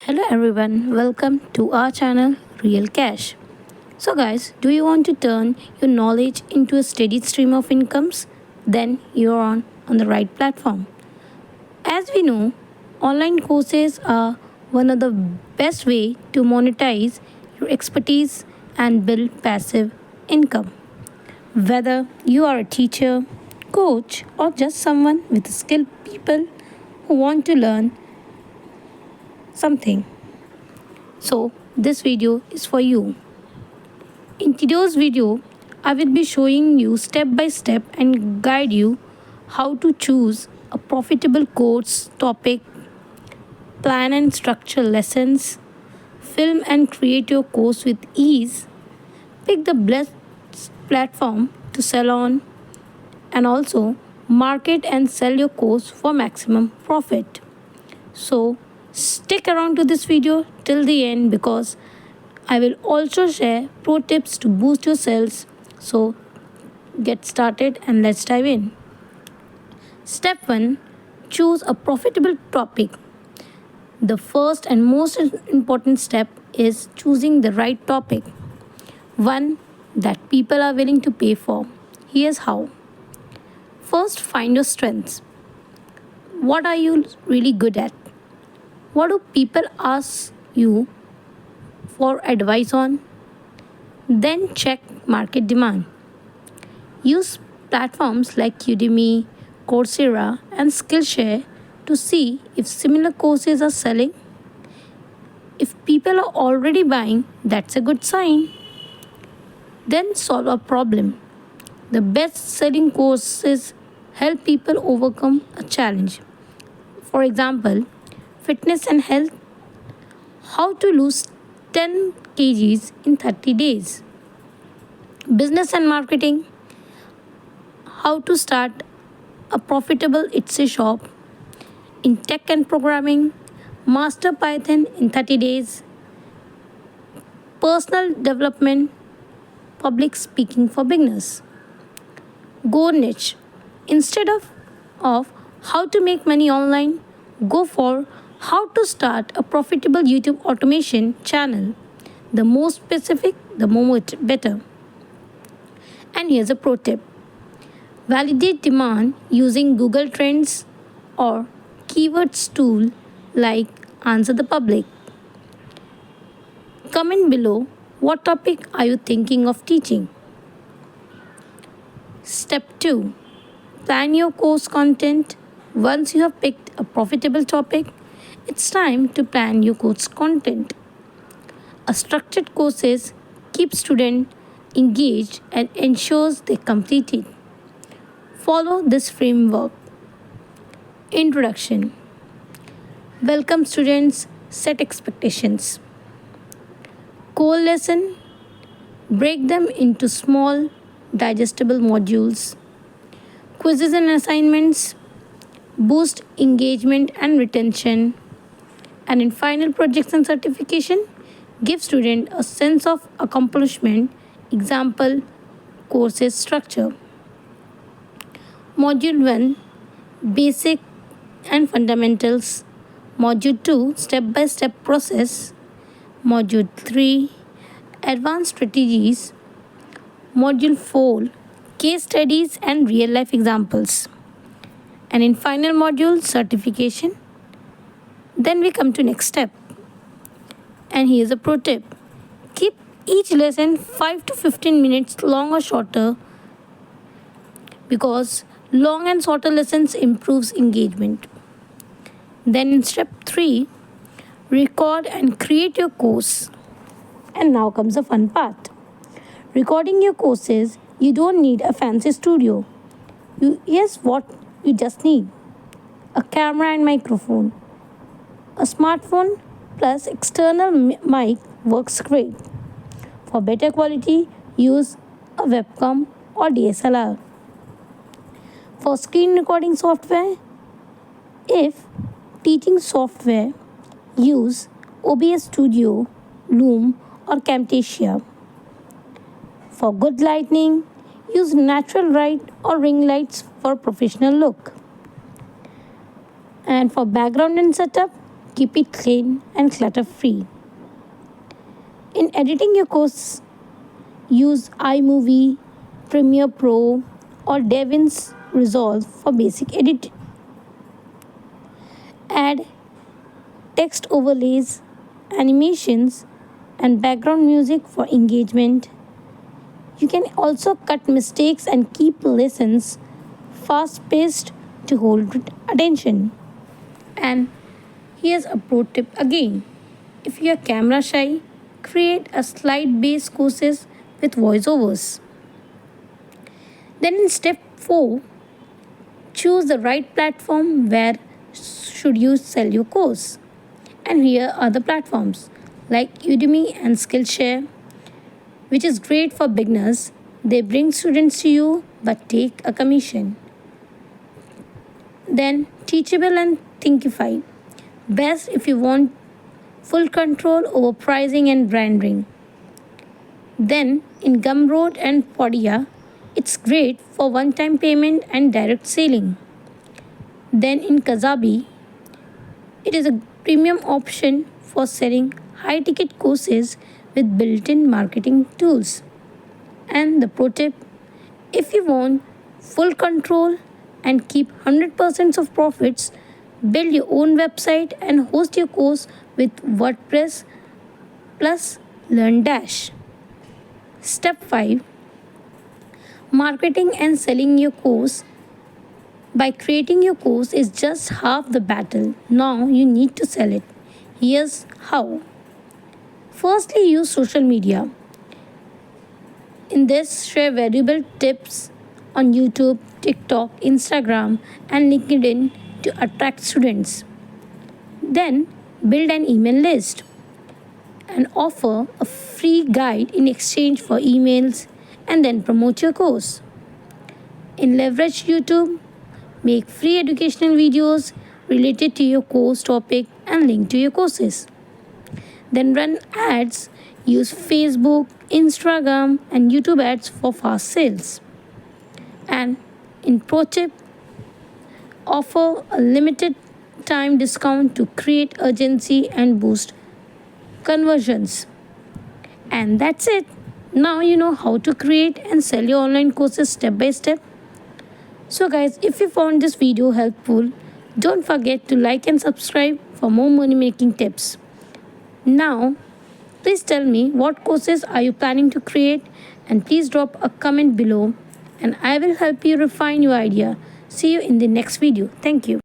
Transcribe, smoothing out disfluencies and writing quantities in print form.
Hello everyone, welcome to our channel Real Cash. So guys, do you want to turn your knowledge into a steady stream of incomes? Then you're on the right platform. As we know, online courses are one of the best way to monetize your expertise and build passive income. Whether you are a teacher, coach or just someone with skilled people who want to learn something. So this video is for you. In today's video, I will be showing you step by step and guide you how to choose a profitable course topic, plan and structure lessons, film and create your course with ease, pick the best platform to sell on, and also market and sell your course for maximum profit. So stick around to this video till the end because I will also share pro tips to boost your sales. So get started and let's dive in. Step 1, choose a profitable topic. The first and most important step is choosing the right topic, one that people are willing to pay for. Here's how. First, find your strengths. What are you really good at? What do people ask you for advice on? Then check market demand. Use platforms like Udemy, Coursera, and Skillshare to see if similar courses are selling. If people are already buying, that's a good sign. Then solve a problem. The best selling courses help people overcome a challenge. For example, fitness and health, how to lose 10 kgs in 30 days. Business and marketing, how to start a profitable Etsy shop. In tech and programming, master Python in 30 days. Personal development, public speaking for beginners. Go niche. Instead of how to make money online, go for how to start a profitable YouTube automation channel. The more specific, the more better. And here's a pro tip. Validate demand using Google Trends or keywords tool like Answer the Public. Comment below what topic are you thinking of teaching. Step 2. Plan your course content. Once you have picked a profitable topic, it's time to plan your course content. A structured courses keep students engaged and ensures they complete it. Follow this framework. Introduction. Welcome students, set expectations. Core lesson. Break them into small, digestible modules. Quizzes and assignments. Boost engagement and retention. And in final projects and certification, give student a sense of accomplishment. Example, courses structure. Module 1, basic and fundamentals. Module 2, step-by-step process. Module 3, advanced strategies. Module 4, case studies and real-life examples. And in final module, certification. Then we come to next step. And here's a pro tip. Keep each lesson 5 to 15 minutes long or shorter because long and shorter lessons improves engagement. Then in step 3, record and create your course. And now comes the fun part. Recording your courses, you don't need a fancy studio. Here's what you just need. A camera and microphone. A smartphone plus external mic works great. For better quality, use a webcam or DSLR. For screen recording software, if teaching software, use OBS Studio, Loom or Camtasia. For good lighting, use natural light or ring lights for professional look. And for background and setup, keep it clean and clutter free. In editing your course, use iMovie, Premiere Pro, or DaVinci Resolve for basic editing. Add text overlays, animations, and background music for engagement. You can also cut mistakes and keep lessons fast paced to hold attention. And here's a pro tip again. If you are camera shy, create a slide based courses with voiceovers. Then in step 4, choose the right platform where should you sell your course. And here are the platforms like Udemy and Skillshare, which is great for beginners. They bring students to you but take a commission. Then Teachable and Thinkify, best if you want full control over pricing and branding. Then in Gumroad and Podia, it's great for one-time payment and direct selling. Then in Kajabi, it is a premium option for selling high-ticket courses with built-in marketing tools. And the pro tip, if you want full control and keep 100% of profits, build your own website and host your course with WordPress plus LearnDash. Step 5, marketing and selling your course. By creating your course is just half the battle. Now you need to sell it. Here's how. Firstly, use social media. In this, share valuable tips on YouTube, TikTok, Instagram, and LinkedIn to attract students. Then, build an email list and offer a free guide in exchange for emails, and then promote your course. In leverage YouTube, make free educational videos related to your course topic and link to your courses. Then run ads, use Facebook, Instagram, and YouTube ads for fast sales. And in pro tip, offer a limited time discount to create urgency and boost conversions. And that's it. Now you know how to create and sell your online courses step by step. So guys, if you found this video helpful, don't forget to like and subscribe for more money making tips. Now, please tell me what courses are you planning to create, and please drop a comment below and I will help you refine your idea. See you in the next video. Thank you.